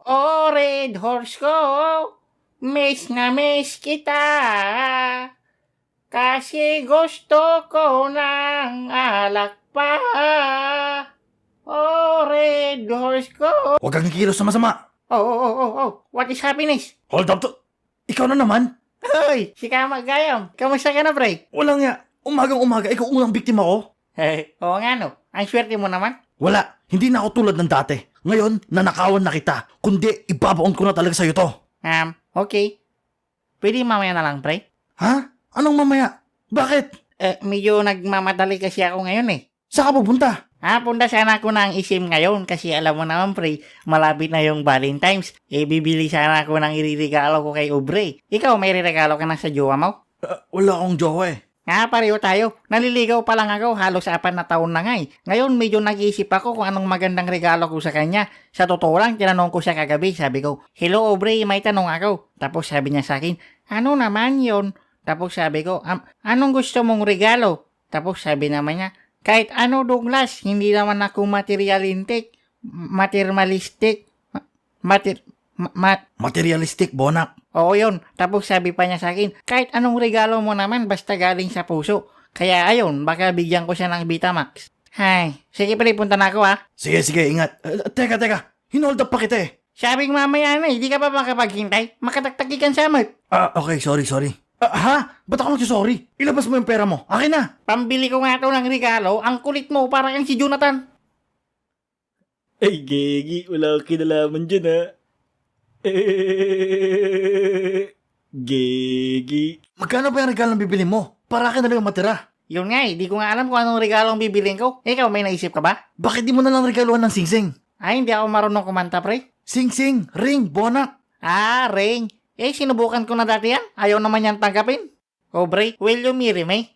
Oh, red horse ko, miss na miss kita. Kasi gusto ko ng alak pa. Oh, red horse ko. Huwag kang kikilos sa masama. Oh. What is happiness? Hold up to. Ikaw na naman. Hoy, si Kamagayam. Kamusta ka na, pre? Walang nga. Umagang-umaga, ikaw unang biktima ko. Oo nga, no. Ang swerte mo naman. Wala. Hindi na ako tulad ng dati. Ngayon, nanakawan na kita. Kundi, ibabaon ko na talaga sa'yo to. Okay. Pwede mamaya na lang, pre. Ha? Anong mamaya? Bakit? Medyo nagmamadali kasi ako ngayon eh. Saan ka pupunta? Punta sana ako ng isim ngayon kasi alam mo naman pre, malapit na yung Valentine's. Bibili sana ako ng iririgalo ko kay Aubrey. Ikaw may iririgalo ka na sa jowa mo? Wala akong jowa eh. Pareho tayo. Naliligaw pa lang ako, halos 4 na taon na nga eh. Ngayon medyo nag-iisip ako kung anong magandang regalo ko sa kanya. Sa totoo lang, tinanong ko siya kagabi. Sabi ko, hello Aubrey, may tanong ako. Tapos sabi niya sa akin, ano naman yon? Tapos sabi ko, anong gusto mong regalo? Tapos sabi naman niya, kahit ano Douglas, hindi naman ako materialistic. Materialistic, Bonak. Oo yun. Tapos sabi pa niya sa akin, kahit anong regalo mo naman basta galing sa puso. Kaya ayun, baka bigyan ko siya ng Vitamax. Hay, sige pala punta na ako Sige, ingat. Teka. Hinold up pa kita eh. Sabing mamaya na, hindi ka pa makapaghintay. Makataktagi kang samot. Okay, sorry. Ha? Ba't ako sorry? Ilabas mo yung pera mo. Akin na. Pambili ko nga ito ng regalo. Ang kulit mo, para kang si Jonathan. Ay, Gegi, wala akong kinalaman dyan, ha? Gegi. Magkano ba yung regalo na bibili mo? Para akin na lang matira. Yun nga di ko nga alam kung anong regalo ang bibilin ko. Ikaw, may naisip ka ba? Bakit di mo na lang regaluhan ng singsing? Hindi ako marunong kumanta, pre. Singsing, ring, Bonak. Ring. Sinubukan ko na dati yan. Ayaw naman yan tanggapin. Aubrey, will you marry me?